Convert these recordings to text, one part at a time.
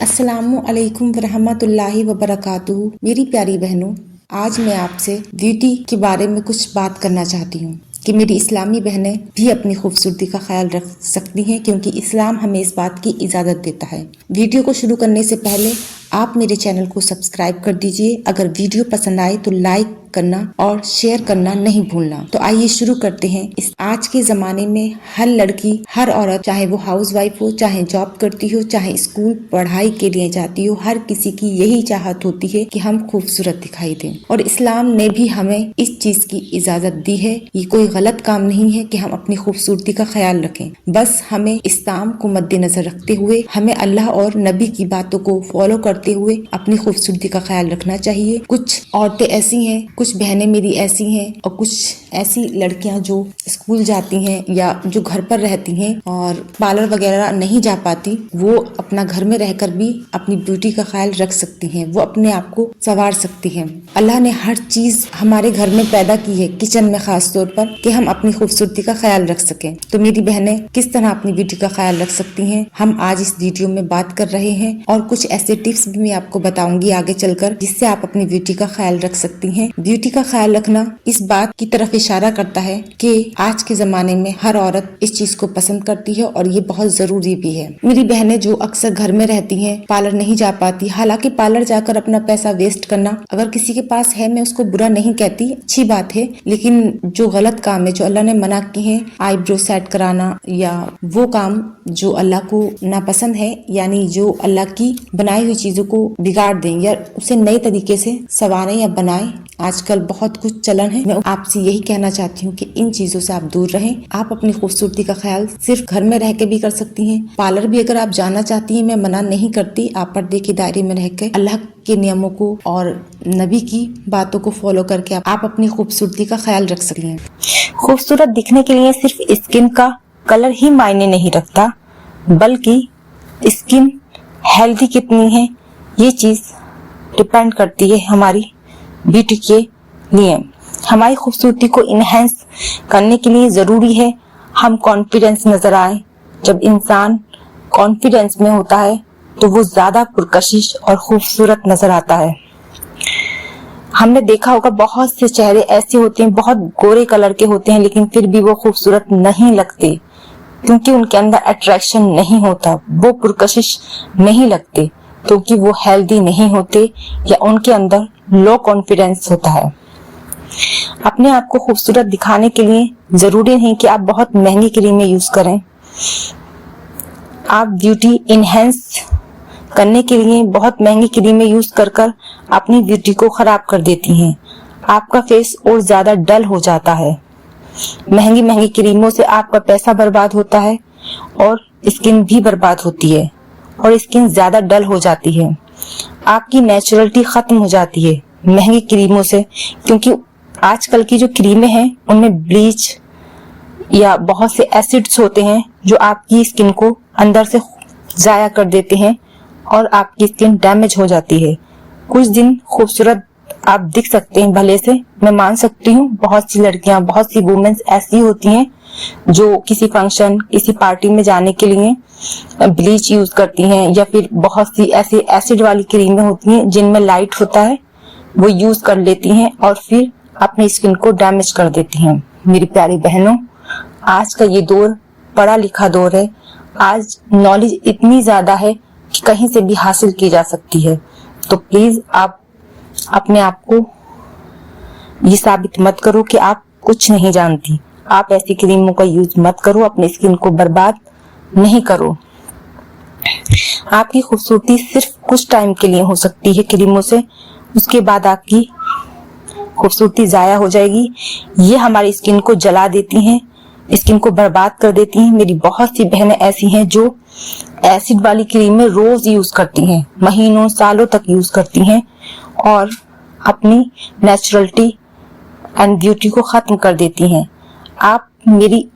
अस्सलामु अलैकुम वरहमतुल्लाहि वबरकातुहू। मेरी प्यारी बहनों, आज मैं आपसे ब्यूटी के बारे में कुछ बात करना चाहती हूँ कि मेरी इस्लामी बहनें भी अपनी खूबसूरती का ख्याल रख सकती हैं, क्योंकि इस्लाम हमें इस बात की इजाज़त देता है। वीडियो को शुरू करने से पहले आप मेरे चैनल को सब्सक्राइब कर दीजिए। अगर वीडियो पसंद आए तो लाइक करना और शेयर करना नहीं भूलना। तो आइए शुरू करते हैं। इस आज के ज़माने में हर लड़की, हर औरत, चाहे वो हाउसवाइफ हो, चाहे जॉब करती हो, चाहे स्कूल पढ़ाई के लिए जाती हो, हर किसी की यही चाहत होती है कि हम खूबसूरत दिखाई दें। और इस्लाम ने भी हमें इस चीज़ की इजाज़त दी है। ये कोई गलत काम नहीं है कि हम अपनी खूबसूरती का ख्याल रखें। बस हमें इस्लाम को मद्देनजर रखते हुए हमें अल्लाह और नबी की बातों को फॉलो करते हुए अपनी खूबसूरती का ख्याल रखना चाहिए। कुछ औरतें ऐसी हैं, कुछ बहनें मेरी ऐसी हैं और कुछ ऐसी लड़कियां जो स्कूल जाती हैं या जो घर पर रहती हैं और पार्लर वगैरह नहीं जा पाती, वो अपना घर में रहकर भी अपनी ब्यूटी का ख्याल रख सकती हैं। वो अपने आप को संवार सकती हैं। अल्लाह ने हर चीज हमारे घर में पैदा की है, किचन में खास तौर पर, कि हम अपनी खूबसूरती का ख्याल रख सकें। तो मेरी बहनें किस तरह अपनी ब्यूटी का ख्याल रख सकती हैं, हम आज इस वीडियो में बात कर रहे हैं। और कुछ ऐसे टिप्स भी मैं आपको बताऊंगी आगे चलकर, जिससे आप अपनी ब्यूटी का ख्याल रख सकती हैं। ब्यूटी का ख्याल रखना इस बात की तरफ इशारा करता है कि आज के जमाने में हर औरत इस चीज को पसंद करती है और ये बहुत जरूरी भी है। मेरी बहनें जो अक्सर घर में रहती हैं, पार्लर नहीं जा पाती, हालांकि पार्लर जाकर अपना पैसा वेस्ट करना अगर किसी के पास है, मैं उसको बुरा नहीं कहती, अच्छी बात है। लेकिन जो गलत काम है, जो अल्लाह ने मना किए हैं, आईब्रो सेट कराना या वो काम जो अल्लाह को नापसंद है, यानी जो अल्लाह की बनाई हुई चीजों को बिगाड़ दें या उसे नए तरीके से संवारें या बनाएं, आजकल बहुत कुछ चलन है। मैं आपसे यही कहना चाहती हूँ कि इन चीजों से आप दूर रहें। आप अपनी खूबसूरती का ख्याल सिर्फ घर में रह के भी कर सकती हैं। पार्लर भी अगर आप जाना चाहती हैं, मैं मना नहीं करती। आप पर्दे के दायरे में रह के अल्लाह के नियमों को और नबी की बातों को फॉलो करके आप अपनी खूबसूरती का ख्याल रख सकती हैं। खूबसूरत दिखने के लिए सिर्फ स्किन का कलर ही मायने नहीं रखता, बल्कि स्किन हेल्दी कितनी है, ये चीज डिपेंड करती है हमारी ब्यूटी के लिए। हमारी खूबसूरती को इनहेंस करने के लिए जरूरी है हम कॉन्फिडेंस नजर आए। जब इंसान कॉन्फिडेंस में होता है तो वो ज्यादा पुरकशिश और खूबसूरत नजर आता है। हमने देखा होगा बहुत से चेहरे ऐसे होते हैं, बहुत गोरे कलर के होते हैं, लेकिन फिर भी वो खूबसूरत नहीं लगते, क्योंकि उनके अंदर अट्रैक्शन नहीं होता। वो पुरकशिश नहीं लगते क्योंकि वो हेल्दी नहीं होते या उनके अंदर लो कॉन्फिडेंस होता है। अपने आप को खूबसूरत दिखाने के लिए जरूरी नहीं कि आप बहुत महंगी क्रीमें यूज करें। आप ब्यूटी इनहेंस करने के लिए बहुत महंगी क्रीमें यूज कर अपनी ब्यूटी को खराब कर देती हैं। आपका फेस और ज्यादा डल हो जाता है। महंगी महंगी क्रीमों से आपका पैसा बर्बाद होता है और स्किन भी बर्बाद होती है और स्किन ज्यादा डल हो जाती है। आपकी नेचुरलिटी खत्म हो जाती है महंगी क्रीमों से, क्योंकि आजकल की जो क्रीमें हैं उनमें ब्लीच या बहुत से एसिड्स होते हैं जो आपकी स्किन को अंदर से जाया कर देते हैं और आपकी स्किन डैमेज हो जाती है। कुछ दिन खूबसूरत आप दिख सकते हैं भले से, मैं मान सकती हूँ। बहुत सी लड़कियां, बहुत सी वुमेन्स ऐसी होती हैं जो किसी फंक्शन, किसी पार्टी में जाने के लिए ब्लीच यूज करती हैं, या फिर बहुत सी ऐसी एसिड वाली क्रीमें होती हैं जिनमें लाइट होता है, वो यूज कर लेती हैं और फिर अपनी स्किन को डैमेज कर देती हैं। मेरी प्यारी बहनों, आज का ये दौर पढ़ा लिखा दौर है। आज नॉलेज इतनी ज्यादा है कि कहीं से भी हासिल की जा सकती है। तो प्लीज आप अपने आप को ये साबित मत करो कि आप कुछ नहीं जानती। आप ऐसी क्रीमों का यूज मत करो, अपनी स्किन को बर्बाद नहीं करो। आपकी खूबसूरती सिर्फ कुछ टाइम के लिए हो सकती है क्रीमों से, उसके बाद आपकी खूबसूरती जाया हो जाएगी। ये हमारी स्किन को जला देती हैं, स्किन को बर्बाद कर देती हैं। मेरी बहुत सी बहनें ऐसी हैं जो एसिड वाली क्रीमें रोज यूज करती हैं, महीनों सालों तक यूज करती हैं और अपनी नेचुरलिटी एंड ब्यूटी को खत्म कर देती हैं। आप मेरी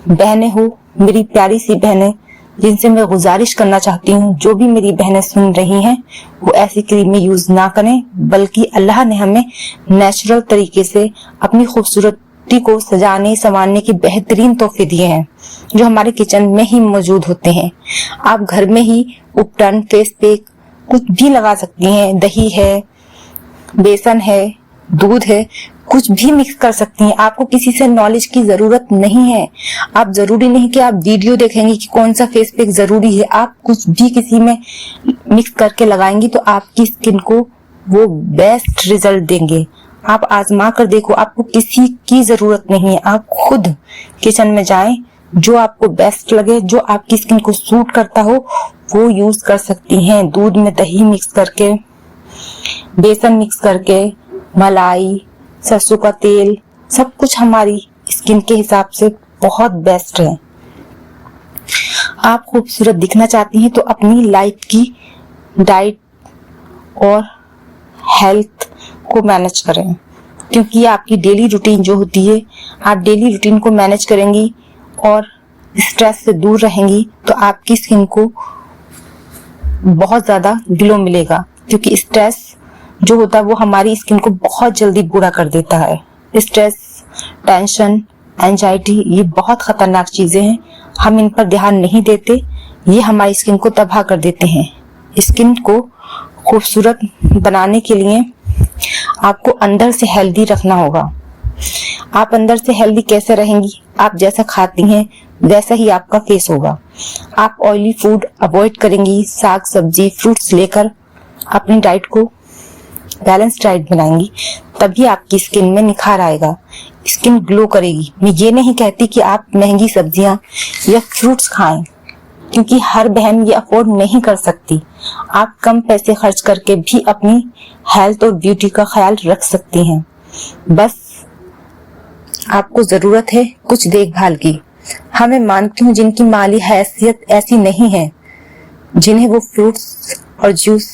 बहनें हो, मेरी प्यारी सी बहनें, जिनसे मैं गुजारिश करना चाहती हूँ, जो भी मेरी बहनें सुन रही हैं, वो ऐसी क्रीमें यूज ना करें, बल्कि अल्लाह ने हमें नेचुरल तरीके से अपनी खूबसूरत ब्यूटी को सजाने संवारने के बेहतरीन तोहफे दिए हैं जो हमारे किचन में ही मौजूद होते हैं। आप घर में ही उपटन, फेस पैक कुछ भी लगा सकती हैं। दही है, बेसन है, दूध है, कुछ भी मिक्स कर सकती हैं। आपको किसी से नॉलेज की जरूरत नहीं है। आप जरूरी नहीं कि आप वीडियो देखेंगे कि कौन सा फेस पैक जरूरी है। आप कुछ भी किसी में मिक्स करके लगाएंगी तो आपकी स्किन को वो बेस्ट रिजल्ट देंगे। आप आजमा कर देखो, आपको किसी की जरूरत नहीं है। आप खुद किचन में जाएं, जो आपको बेस्ट लगे, जो आपकी स्किन को सूट करता हो वो यूज कर सकती हैं। दूध में दही मिक्स करके, बेसन मिक्स करके, मलाई, सरसों का तेल, सब कुछ हमारी स्किन के हिसाब से बहुत बेस्ट है। आप खूबसूरत दिखना चाहती हैं तो अपनी लाइफ की डाइट और हेल्थ को मैनेज करें, क्योंकि ये आपकी डेली रूटीन जो होती है, आप डेली रूटीन को मैनेज करेंगी और स्ट्रेस से दूर रहेंगी तो आपकी स्किन को बहुत ज्यादा ग्लो मिलेगा। क्योंकि स्ट्रेस जो होता है वो हमारी स्किन को बहुत जल्दी बुरा कर देता है। स्ट्रेस, टेंशन, एंजाइटी ये बहुत खतरनाक चीजें हैं। हम इन पर ध्यान नहीं देते, ये हमारी स्किन को तबाह कर देते हैं। स्किन को खूबसूरत बनाने के लिए आपको अंदर से हेल्दी रखना होगा। आप अंदर से हेल्दी कैसे रहेंगी? आप जैसा खाती हैं वैसा ही आपका फेस होगा। आप ऑयली फूड अवॉइड करेंगी, साग सब्जी फ्रूट्स लेकर अपनी डाइट को बैलेंस डाइट बनाएंगी, तभी आपकी स्किन में निखार आएगा, स्किन ग्लो करेगी। मैं ये नहीं कहती कि आप महंगी सब्जियां या फ्रूट्स खाएं, क्योंकि हर बहन ये अफोर्ड नहीं कर सकती। आप कम पैसे खर्च करके भी अपनी हेल्थ और ब्यूटी का ख्याल रख सकती हैं। बस आपको जरूरत है कुछ देखभाल की। हाँ, मैं मानती हूँ जिनकी माली हैसियत ऐसी नहीं है जिन्हें वो फ्रूट्स और जूस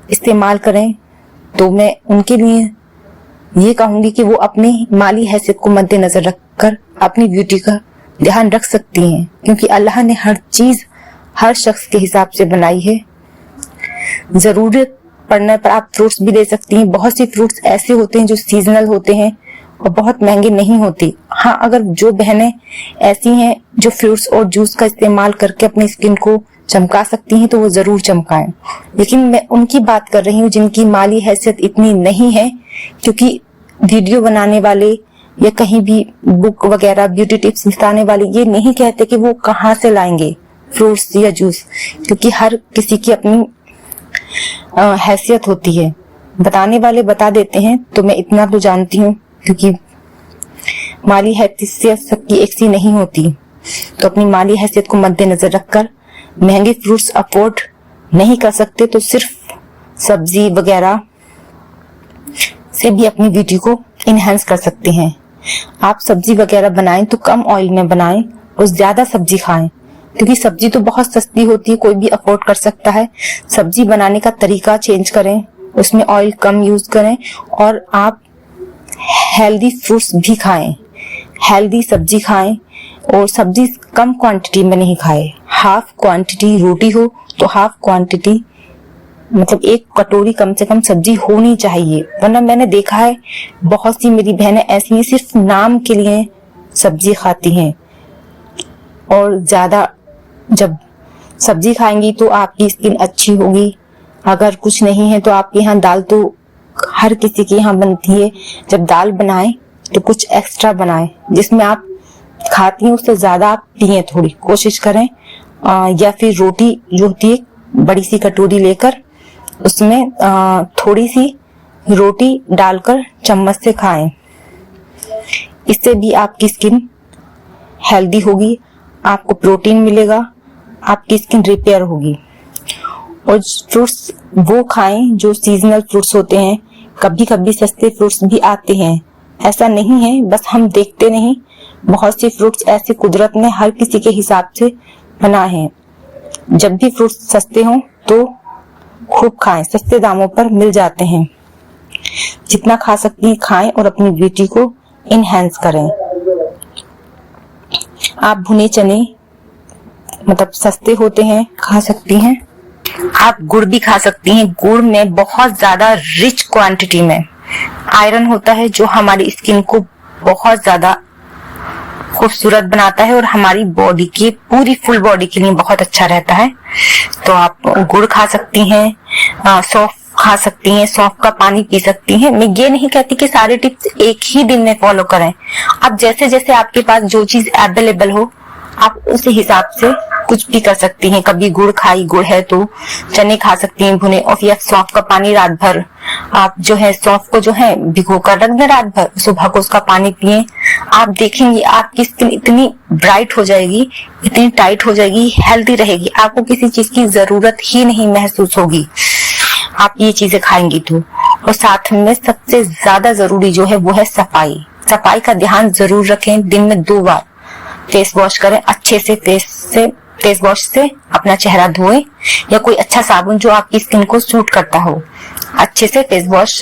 इस्तेमाल करें, तो मैं उनके लिए ये कहूंगी कि वो अपनी माली हैसियत को मद्देनजर रखकर अपनी ब्यूटी का ध्यान रख सकती हैं, क्योंकि अल्लाह ने हर चीज हर शख्स के हिसाब से बनाई है। जरूरत पड़ने पर आप फ्रूट्स भी ले सकती हैं। बहुत सी फ्रूट्स ऐसे होते हैं जो सीजनल होते हैं और बहुत महंगे नहीं होती। हाँ, अगर जो बहनें ऐसी हैं जो फ्रूट्स और जूस का इस्तेमाल करके अपनी स्किन को चमका सकती हैं तो वो जरूर चमकाएं। लेकिन मैं उनकी बात कर रही हूँ जिनकी माली हैसियत इतनी नहीं है, क्योंकि वीडियो बनाने वाले या कहीं भी बुक वगैरह ब्यूटी टिप्स बताने वाले ये नहीं कहते कि वो कहाँ से लाएंगे फ्रूट्स या जूस, क्योंकि हर किसी की अपनी हैसियत होती है। बताने वाले बता देते हैं, तो मैं इतना तो जानती हूँ, क्योंकि माली हैसियत सबकी एक सी नहीं होती। तो अपनी माली हैसियत को मद्देनजर रखकर महंगे फ्रूट्स अफोर्ड नहीं कर सकते तो सिर्फ सब्जी वगैरह से भी अपनी ब्यूटी को इनहेंस कर सकते हैं। आप सब्जी वगैरह बनाएं तो कम ऑयल में बनाएं और ज्यादा सब्जी खाएं, क्योंकि सब्जी तो बहुत सस्ती होती है, कोई भी अफोर्ड कर सकता है। सब्जी बनाने का तरीका चेंज करें, उसमें ऑयल कम यूज करें और आप हेल्दी फ्रूट्स भी खाएं, हेल्दी सब्जी खाएं और सब्जी कम क्वांटिटी में नहीं खाएं। हाफ क्वांटिटी रोटी हो तो हाफ क्वांटिटी मतलब एक कटोरी कम से कम सब्जी होनी चाहिए। वरना मैंने देखा है बहुत सी मेरी बहनें ऐसी हैं सिर्फ नाम के लिए सब्जी खाती हैं, और ज्यादा जब सब्जी खाएंगी तो आपकी स्किन अच्छी होगी। अगर कुछ नहीं है तो आपके यहाँ दाल तो हर किसी के यहाँ बनती है। जब दाल बनाएं तो कुछ एक्स्ट्रा बनाएं, जिसमें आप खाती हैं उससे ज्यादा आप पिए, थोड़ी कोशिश करें। या फिर रोटी जो होती है बड़ी सी कटोरी लेकर उसमें थोड़ी सी रोटी डालकर चम्मच से खाएं। इससे भी आपकी स्किन हेल्दी होगी, आपको प्रोटीन मिलेगा, आपकी स्किन रिपेयर होगी। और फ्रूट्स वो खाएं जो सीजनल फ्रूट्स होते हैं। कभी कभी सस्ते फ्रूट्स भी आते हैं, ऐसा नहीं है, बस हम देखते नहीं। बहुत से फ्रूट्स ऐसे कुदरत ने हर किसी के हिसाब से बनाए हैं। जब भी फ्रूट्स सस्ते हों तो खूब खाएं, सस्ते दामों पर मिल जाते हैं। जितना खा सकती हैं खाएं और अपनी ब्यूटी को इनहेंस करें। आप भुने चने मतलब सस्ते होते हैं, खा सकती हैं। आप गुड़ भी खा सकती हैं। गुड़ में बहुत ज्यादा रिच क्वांटिटी में आयरन होता है जो हमारी स्किन को बहुत ज्यादा खूबसूरत बनाता है और हमारी बॉडी की पूरी फुल बॉडी के लिए बहुत अच्छा रहता है। तो आप गुड़ खा सकती हैं, सौंफ खा सकती हैं, सौंफ का पानी पी सकती हैं। मैं ये नहीं कहती कि सारे टिप्स एक ही दिन में फॉलो करें। आप जैसे जैसे आपके पास जो चीज अवेलेबल हो आप उस हिसाब से कुछ भी कर सकती हैं। कभी गुड़ खाई, गुड़ है तो चने खा सकती हैं भुने, और फिर सौंफ का पानी रात भर आप जो है सौंफ को जो है भिगो कर रख दें रात भर, सुबह को उसका पानी पिए। आप देखेंगे आपकी स्किन इतनी ब्राइट हो जाएगी, इतनी टाइट हो जाएगी, हेल्दी रहेगी, आपको किसी चीज की जरूरत ही नहीं महसूस होगी आप ये चीजें खाएंगी तो। और साथ में सबसे ज्यादा जरूरी जो है वो है सफाई। सफाई का ध्यान जरूर रखें। दिन में 2 बार फेस वॉश करें, अच्छे से फेस वॉश से अपना चेहरा धोएं, या कोई अच्छा साबुन जो आपकी स्किन को सूट करता हो, अच्छे से फेस वॉश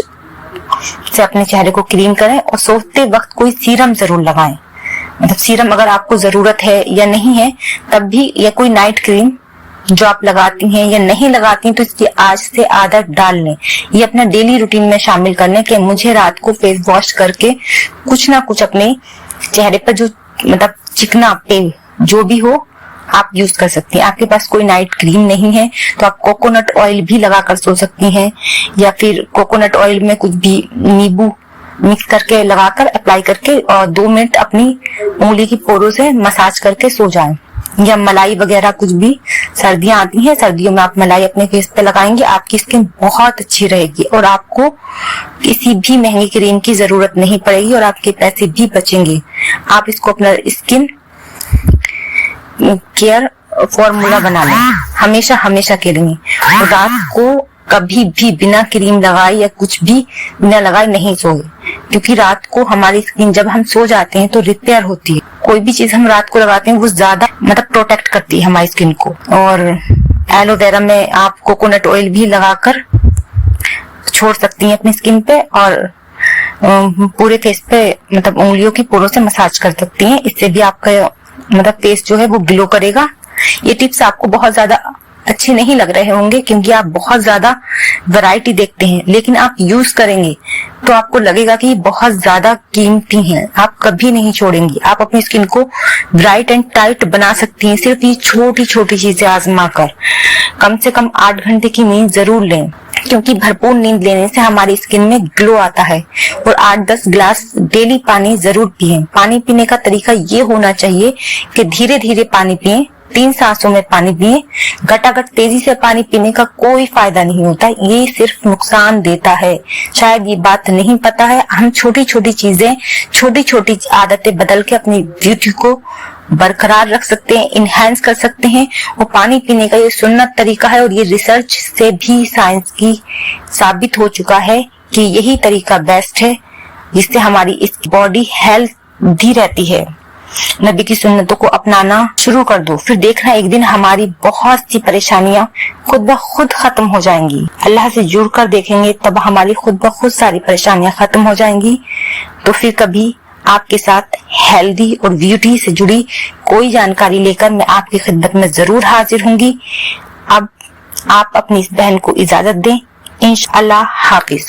से अपने चेहरे को क्लीन करें। और सोते वक्त कोई सीरम जरूर लगाएं, मतलब सीरम अगर आपको जरूरत है या नहीं है तब भी, या कोई नाइट क्रीम जो आप लगाती हैं या नहीं लगाती हैं तो इसकी आज से आदत डाल लें। ये अपना डेली रूटीन में शामिल कर लें कि मुझे रात को फेस वॉश करके कुछ ना कुछ अपने चेहरे पर जो मतलब चिकना तेल जो भी हो आप यूज कर सकती हैं। आपके पास कोई नाइट क्रीम नहीं है तो आप कोकोनट ऑयल भी लगाकर सो सकती हैं, या फिर कोकोनट ऑयल में कुछ भी नींबू मिक्स करके लगाकर अप्लाई करके और 2 मिनट अपनी उंगली की पोरों से मसाज करके सो जाएं। या मलाई वगैरह कुछ भी, सर्दियां आती हैं, सर्दियों में आप मलाई अपने फेस पे लगाएंगे, आपकी स्किन बहुत अच्छी रहेगी और आपको किसी भी महंगी क्रीम की जरूरत नहीं पड़ेगी और आपके पैसे भी बचेंगे। आप इसको अपना स्किन केयर फॉर्मूला बना लें हमेशा हमेशा के लिए। रात को कभी भी बिना क्रीम लगाए या कुछ भी बिना लगाए नहीं सोए, क्योंकि रात को हमारी स्किन जब हम सो जाते हैं तो रिपेयर होती है। कोई भी चीज हम रात को लगाते हैं वो ज्यादा मतलब प्रोटेक्ट करती है हमारी स्किन को। और एलोवेरा में आप कोकोनट ऑयल भी लगाकर छोड़ सकती हैं अपनी स्किन पे, और पूरे फेस पे मतलब उंगलियों की पोरों से मसाज कर सकती हैं। इससे भी आपका मतलब फेस जो है वो ग्लो करेगा। ये टिप्स आपको बहुत ज्यादा अच्छे नहीं लग रहे होंगे क्योंकि आप बहुत ज्यादा वैरायटी देखते हैं, लेकिन आप यूज करेंगे तो आपको लगेगा कि ये बहुत ज्यादा कीमती हैं। आप कभी नहीं छोड़ेंगी। आप अपनी स्किन को ब्राइट एंड टाइट बना सकती हैं सिर्फ ये छोटी छोटी चीजें आजमा कर। कम से कम 8 घंटे की नींद जरूर लें, क्योंकि भरपूर नींद लेने से हमारी स्किन में ग्लो आता है। और 8-10 गिलास डेली पानी जरूर पिएं। पानी पीने का तरीका ये होना चाहिए कि धीरे धीरे पानी पिएं, 3 सांसों में पानी पिएं। घटाघट तेजी से पानी पीने का कोई फायदा नहीं होता, ये सिर्फ नुकसान देता है। शायद ये बात नहीं पता है। हम छोटी छोटी चीजें, छोटी छोटी आदतें बदल के अपनी ब्यूटी को बरकरार रख सकते हैं, इनहेंस कर सकते हैं। और पानी पीने का ये सुन्नत तरीका है और ये रिसर्च से भी साइंस की साबित हो चुका है कि यही तरीका बेस्ट है, जिससे हमारी इस बॉडी हेल्दी रहती है। नबी की सुन्नतों को अपनाना शुरू कर दो, फिर देखना एक दिन हमारी बहुत सी परेशानियां खुद ब खुद खत्म हो जाएंगी। अल्लाह से जुड़ कर देखेंगे तब हमारी खुद ब खुद सारी परेशानियां खत्म हो जाएंगी। तो फिर कभी आपके साथ हेल्दी और ब्यूटी से जुड़ी कोई जानकारी लेकर मैं आपकी खिदमत में जरूर हाजिर होंगी। अब आप अपनी इस बहन को इजाजत दें। इंशाअल्लाह हाफिज।